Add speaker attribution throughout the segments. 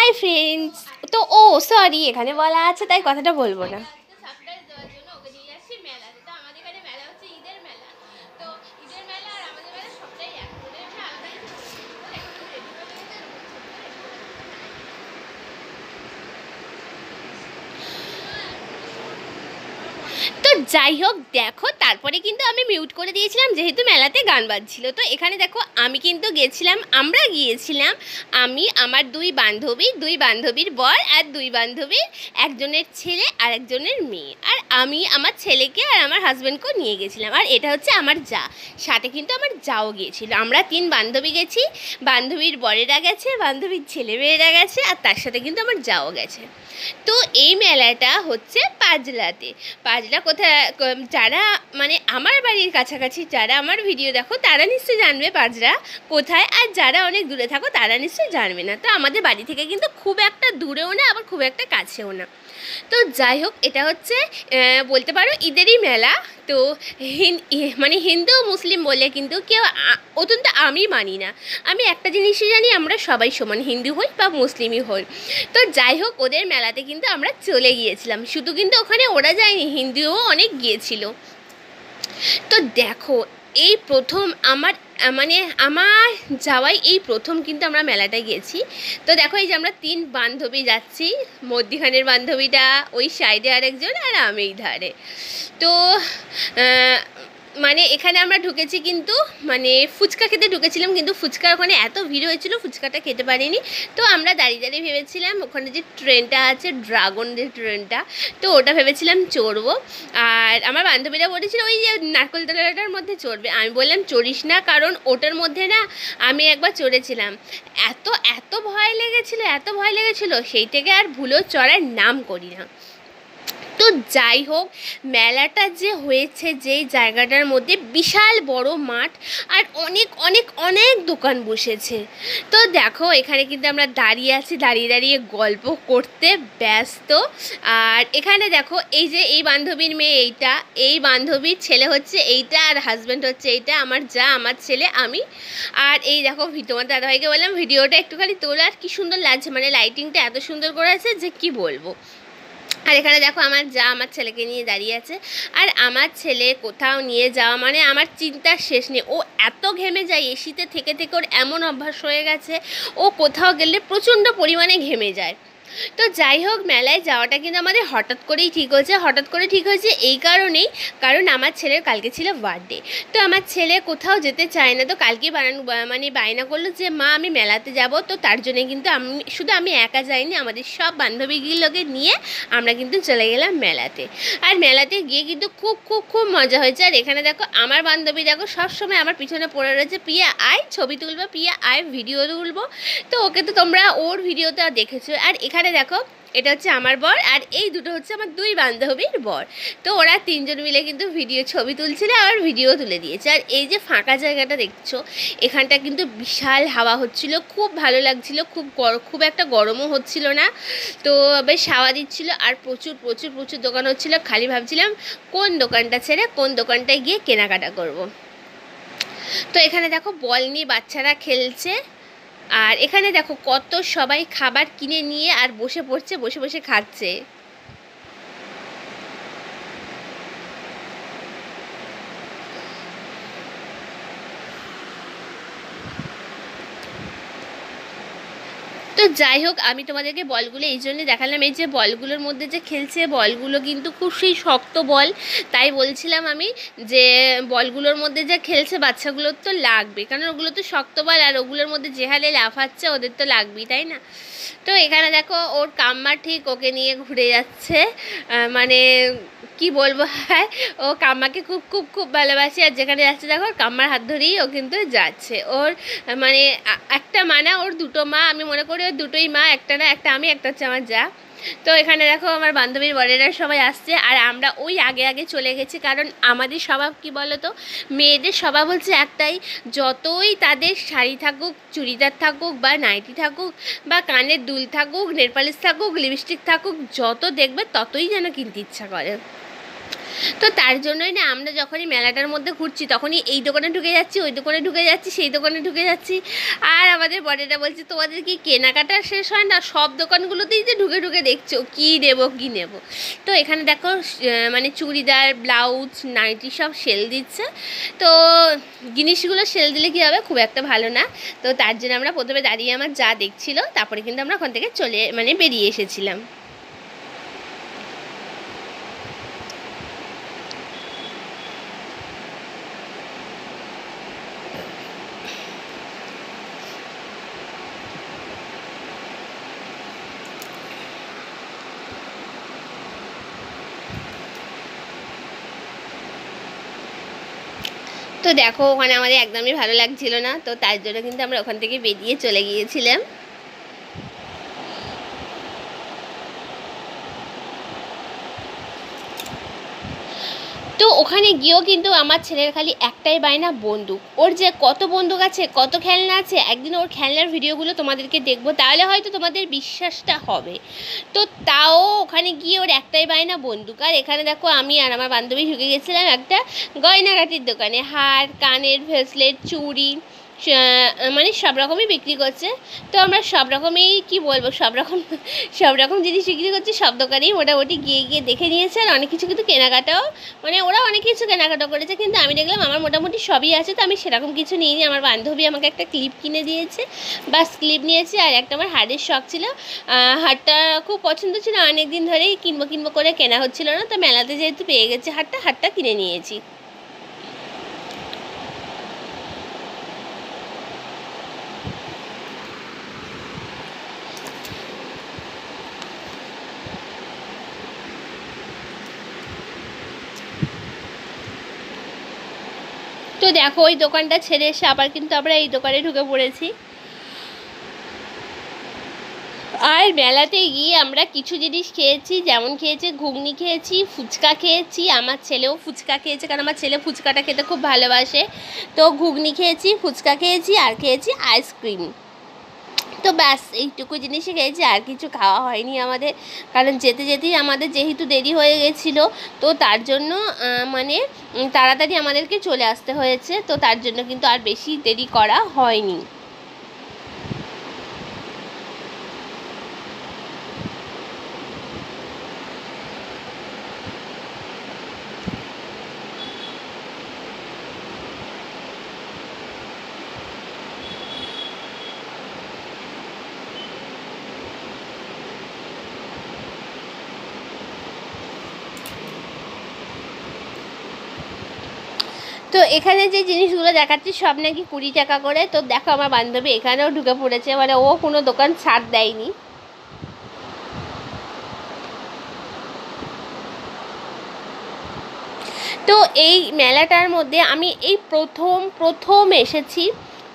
Speaker 1: Hi friends. তো sorry, এখানে বলা আছে তাই কথাটা বলবো না। তো যাই হোক, দেখো তারপরে কিন্তু আমি মিউট করে দিয়েছিলাম যেহেতু মেলাতে গান বাজছিল। তো এখানে দেখো আমি কিন্তু আমরা গিয়েছিলাম আমি, আমার দুই বান্ধবীর বর আর দুই বান্ধবীর একজনের ছেলে আর একজনের মেয়ে, আর আমি আমার ছেলেকে আর আমার হাজব্যান্ডকেও নিয়ে গেছিলাম। আর এটা হচ্ছে আমার যা, সাথে কিন্তু আমার যাও গিয়েছিল। আমরা 3 বান্ধবী গেছি, বান্ধবীর বরেরা গেছে, বান্ধবীর ছেলেমেয়েরা গেছে, আর তার সাথে কিন্তু আমার যাও গেছে। তো এই মেলাটা হচ্ছে পাজলা কোথায়, যারা মানে আমার বাড়ির কাছাকাছি যারা আমার ভিডিও দেখো তারা নিশ্চয়ই জানবে পাজরা কোথায়, আর যারা অনেক দূরে থাকো তারা নিশ্চয়ই জানবে না। তো আমাদের বাড়ি থেকে কিন্তু খুব একটা দূরেও না, আবার খুব একটা কাছেও না। তো যাই হোক, এটা হচ্ছে বলতে পারো ঈদেরই মেলা। তো মানে হিন্দু মুসলিম বলে কিন্তু কেউ অত্যন্ত আমি মানি না। আমি একটা জিনিসই জানি, আমরা সবাই সমান, হিন্দু হই বা মুসলিমই হই। তো যাই হোক, ওদের মেলাতে কিন্তু আমরা চলে গিয়েছিলাম। শুধু কিন্তু ওখানে ওরা যায়নি, হিন্দুও অনেক গিয়েছিল। তো দেখো, এই প্রথম আমার যাওয়াই এই প্রথম কিন্তু আমরা মেলাটায় গেছি। তো দেখো, এই যে আমরা 3 বান্ধবী যাচ্ছি, মধ্যিখানের বান্ধবীটা ওই সাইডে আরেকজন, আর আমি এই ধারে। তো মানে এখানে আমরা ঢুকেছি কিন্তু মানে ফুচকা খেতে ঢুকেছিলাম, কিন্তু ফুচকার ওখানে এত ভিড় হয়েছিল ফুচকাটা খেতে পারিনি। তো আমরা দাঁড়িয়ে ভেবেছিলাম ওখানে যে ট্রেনটা আছে, ড্রাগনের ট্রেনটা, তো ওটা ভেবেছিলাম চড়বো। আর আমার বান্ধবীরা বলেছিল ওই যে নারকোলতলাটার মধ্যে চড়বে, আমি বললাম চড়িস না, কারণ ওটার মধ্যে না আমি একবার চড়েছিলাম, এত ভয় লেগেছিলো সেই থেকে আর ভুলেও চড়ার নাম করি না। তো যাই হোক, মেলাটা যে হয়েছে যেই জায়গাটার মধ্যে, বিশাল বড় মাঠ, আর অনেক অনেক অনেক দোকান বসেছে। তো দেখো, এখানে কিন্তু আমরা দাঁড়িয়ে গল্প করতে ব্যস্ত। আর এখানে দেখো, এই যে এই বান্ধবীর মেয়ে এইটা, এই বান্ধবীর ছেলে হচ্ছে এইটা, আর হাজব্যান্ড হচ্ছে এইটা, আমার যা, আমার ছেলে, আমি। আর এই দেখো, তোমার দাদাভাইকে বললাম ভিডিওটা একটুখানি তোলা, আর কি সুন্দর লাগছে, মানে লাইটিংটা এত সুন্দর করেছে যে কি বলবো। আর এখানে দেখো আমার যা আমার ছেলেকে নিয়ে দাঁড়িয়ে আছে। আর আমার ছেলে কোথাও নিয়ে যাওয়া মানে আমার চিন্তার শেষ নেই। ও এত ঘেমে যায়, এসিতে থেকে ওর এমন অভ্যাস হয়ে গেছে, ও কোথাও গেলে প্রচণ্ড পরিমাণে ঘেমে যায়। তো যাই হোক, মেলায় যাওয়াটা কিন্তু আমাদের হঠাৎ করে ঠিক হয়েছে এই কারণেই, কারণ আমার ছেলের কালকে ছিল বার্থডে। তো আমার ছেলে কোথাও যেতে চায় না, তো কালকে বায়না করলো যে মা আমি মেলাতে যাব। তো তার জন্যে কিন্তু আমি একা যাইনি, আমাদের সব বান্ধবীগুলোকে নিয়ে আমরা কিন্তু চলে গেলাম মেলাতে। আর মেলাতে গিয়ে কিন্তু খুব খুব খুব মজা হয়েছে। আর এখানে দেখো, আমার বান্ধবী দেখো সবসময় আমার পিছনে পড়ে রয়েছে, প্রিয়া আয় ছবি তুলবো, প্রিয়া আয় ভিডিও তুলবো। তো ওকে তো তোমরা ওর ভিডিওতে দেখেছো। আর এখানে দেখো, এটা হচ্ছে আমার বর, আর এই দুটো হচ্ছে আমার 2 বান্ধবীর বর। তো ওরা 3 জন মিলে কিন্তু ছবি তুলছিল, আর ভিডিও তুলে দিয়েছে। আর এই যে ফাঁকা জায়গাটা দেখছো, এখানটা কিন্তু বিশাল হাওয়া হচ্ছিল, খুব ভালো লাগছিল, খুব একটা গরমও হচ্ছিল না। তো বেশ হাওয়া দিচ্ছিল, আর প্রচুর প্রচুর প্রচুর দোকান হচ্ছিল। খালি ভাবছিলাম কোন দোকানটা ছেড়ে কোন দোকানটায় গিয়ে কেনাকাটা করব। তো এখানে দেখো, বল নিয়ে বাচ্চারা খেলছে। আর এখানে দেখো কত সবাই খাবার কিনে নিয়ে আর বসে পড়ছে, বসে বসে খাচ্ছে। তো যাই হোক, আমি তোমাদেরকে বলগুলো এই জন্যে দেখালাম, এই যে বলগুলোর মধ্যে যে খেলছে, বলগুলো কিন্তু খুব সেই শক্ত বল। তাই বলছিলাম আমি যে বলগুলোর মধ্যে যে খেলছে বাচ্চাগুলোর তো লাগবে, কারণ ওগুলো তো শক্ত বল, আর ওগুলোর মধ্যে যে হালে লাফাচ্ছে ওদের তো লাগবেই, তাই না? তো এখানে দেখো, ওর কাম্মা ঠিক ওকে নিয়ে ঘুরে যাচ্ছে, মানে কি বলবো, হ্যাঁ ও কাম্মাকে খুব খুব খুব ভালোবাসে। আর যেখানে যাচ্ছে দেখো, কাম্মার হাত ধরেই ও কিন্তু যাচ্ছে। ওর মানে একটা মা না, ওর 2টো মা, আমি মনে করি ওর 2টোই মা, একটা না, একটা আমি, একটা হচ্ছে আমার যা। তো এখানে দেখো আমার বান্ধবীর বরেরা সবাই আসছে, আর আমরা ওই আগে আগে চলে গেছি, কারণ আমাদের স্বভাব কি বলো তো, মেয়েদের স্বভাব হচ্ছে একটাই, যতই তাদের শাড়ি থাকুক, চুড়িদার থাকুক, বা নাইটি থাকুক, বা কানের দুল থাকুক, নেলপালিশ থাকুক, লিপস্টিক থাকুক, যত দেখবে ততই যেন কিনতে ইচ্ছা করে। তো তার জন্যই না আমরা যখনই মেলাটার মধ্যে ঘুরছি তখনই এই দোকানে ঢুকে যাচ্ছি, ওই দোকানে ঢুকে যাচ্ছি, সেই দোকানে ঢুকে যাচ্ছি। আর আমাদের বরেরা বলছে তোমাদের কি কেনাকাটা শেষ হয় না, সব দোকানগুলোতেই যে ঢুকে ঢুকে দেখছো কী নেবো কী নেবো। তো এখানে দেখো মানে চুড়িদার, ব্লাউজ, নাইটি সব সেল দিচ্ছে। তো জিনিসগুলো সেল দিলে কী হবে, খুব একটা ভালো না। তো তার জন্য আমরা প্রথমে দাঁড়িয়ে আমার যা দেখছিল, তারপরে কিন্তু আমরা ওখান থেকে বেরিয়ে এসেছিলাম। তো দেখো ওখানে আমাদের একদমই ভালো লাগছিল না, তো তার জন্য কিন্তু আমরা ওখান থেকে বেরিয়ে চলে গিয়েছিলাম। তো ওখানে গিয়েও কিন্তু আমার ছেলের খালি একটাই বায়না, বন্দুক। ওর যে কত বন্দুক আছে, কত খেলনা আছে, একদিন ওর খেলনার ভিডিওগুলো তোমাদেরকে দেখবো, তাহলে হয়তো তোমাদের বিশ্বাসটা হবে। তো তাও ওখানে গিয়ে ওর একটাই বায়না, বন্দুক। আর এখানে দেখো আমি আর আমার বান্ধবী ঢুকে গেছিলাম একটা গয়নাগাটির দোকানে। হার, কানের ব্রেসলেট, চুড়ি, মানে সব রকমই বিক্রি করছে। তো আমরা সব রকমই কী বলবো, সব রকম জিনিস বিক্রি করছে, সব দোকানেই মোটামুটি গিয়ে গিয়ে দেখে নিয়েছে। আর অনেক কিছু কিন্তু কেনাকাটাও, মানে ওরা অনেক কিছু কেনাকাটা করেছে, কিন্তু আমি দেখলাম আমার মোটামুটি সবই আছে। তো আমি সেরকম কিছু নিইনি। আমার বান্ধবী আমাকে একটা ক্লিপ কিনে দিয়েছে, বাস ক্লিপ নিয়েছি। আর একটা আমার হারের শখ ছিল, হারটা খুব পছন্দ ছিল, অনেক দিন ধরেই কিনবো করে কেনা হচ্ছিল না। তো মেলাতে যেহেতু পেয়ে গেছে হারটা কিনে নিয়েছি। তো দেখো ওই দোকানটা ছেড়ে এসে আবার কিন্তু আমরা এই দোকানে ঢুকে পড়েছি। আর মেলাতে গিয়ে আমরা কিছু জিনিস খেয়েছি, যেমন খেয়েছি ঘুগনি খেয়েছি, ফুচকা খেয়েছি। আমার ছেলেও ফুচকা খেয়েছে, কারণ আমার ছেলে ফুচকাটা খেতে খুব ভালোবাসে। তো ঘুগনি খেয়েছি, ফুচকা খেয়েছি, আর খেয়েছি আইসক্রিম। তো ব্যাস এইটুকু জিনিসই খেয়েছি, আর কিছু খাওয়া হয়নি আমাদের, কারণ যেতে যেতেই আমাদের যেহেতু দেরি হয়ে গেছিলো। তো তার জন্য মানে তাড়াতাড়ি আমাদেরকে চলে আসতে হয়েছে। তো তার জন্য কিন্তু আর বেশি দেরি করা হয়নি। তো এখানে যে জিনিসগুলো দেখাচ্ছি সব নাকি 20 টাকা করে। তো দেখো আমার বান্ধবী এখানেও ঢুকে পড়েছে, মানে ও কোনো দোকান ছাড় দেয়নি। তো এই মেলাটার মধ্যে আমি এই প্রথম এসেছি।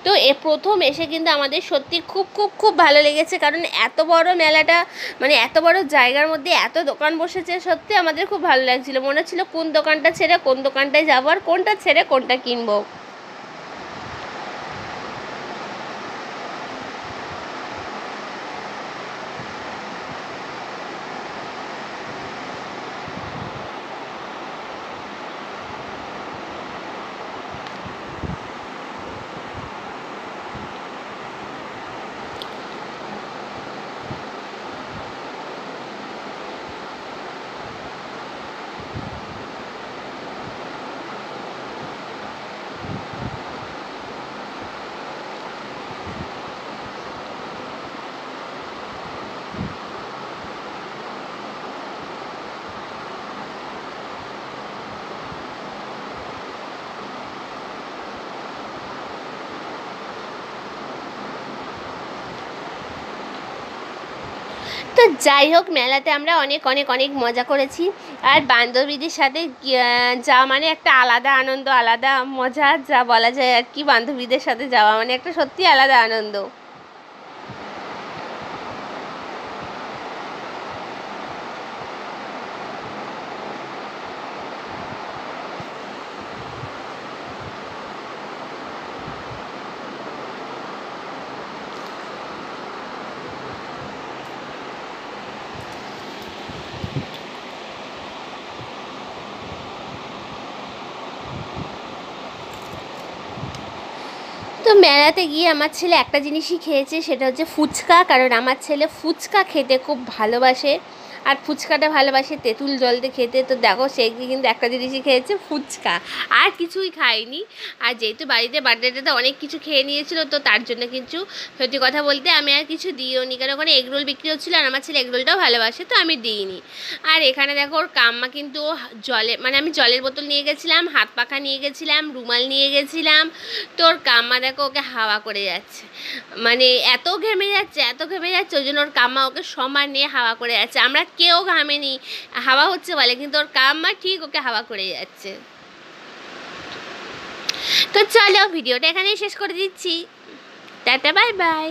Speaker 1: তো প্রথম এসে কিন্তু আমাদের সত্যি খুব খুব খুব ভালো লেগেছে, কারণ এত বড় মেলাটা, মানে এত বড় জায়গার মধ্যে এত দোকান বসেছে, সত্যি আমাদের খুব ভালো লাগছিলো। মনে হচ্ছিলো কোন দোকানটা ছেড়ে কোন দোকানটায় যাবো, আর কোনটা ছেড়ে কোনটা কিনবো। তো যাই হোক, মেলাতে আমরা অনেক অনেক অনেক মজা করেছি। আর বান্ধবীদের সাথে যাওয়া মানে একটা আলাদা আনন্দ, আলাদা মজা, যা বলা যায় আর কি। বান্ধবীদের সাথে যাওয়া মানে একটা সত্যি আলাদা আনন্দ। তো মেলাতে গিয়ে আমার ছেলে একটা জিনিসই খেয়েছে, সেটা হচ্ছে ফুচকা, কারণ আমার ছেলে ফুচকা খেতে খুব ভালোবাসে আর ফুচকাটা ভালোবাসে তেঁতুল জল দিয়ে খেতে। তো দেখো সে কিন্তু একটা জিনিসই খেয়েছে, ফুচকা, আর কিছুই খায়নি। আর যেহেতু বাড়িতে বার্থডেটাতে অনেক কিছু খেয়ে নিয়েছিল, তো তার জন্য কিন্তু সত্যি কথা বলতে আমি আর কিছু দিইও নি, কারণ ওখানে এগরোল বিক্রি হচ্ছিলো আর আমার ছেলে এগরোলটাও ভালোবাসে, তো আমি দিইনি। আর এখানে দেখো ওর কাম্মা কিন্তু জলে, মানে আমি জলের বোতল নিয়ে গেছিলাম, হাত পাখা নিয়ে গেছিলাম, রুমাল নিয়ে গেছিলাম, তো ওর কাম্মা দেখো ওকে হাওয়া করে যাচ্ছে, মানে এত ঘেমে যাচ্ছে, এত ঘেমে যাচ্ছে, ওই জন্য ওর কাম্মা ওকে সমান নিয়ে হাওয়া করে যাচ্ছে। আমরা কেউ ঘামেনি, হাওয়া হচ্ছে বলে, কিন্তু ওর কাম্মা ঠিক ওকে হাওয়া করে যাচ্ছে। তো চলো ভিডিওটা এখানেই শেষ করে দিচ্ছি, টাটা বাই বাই।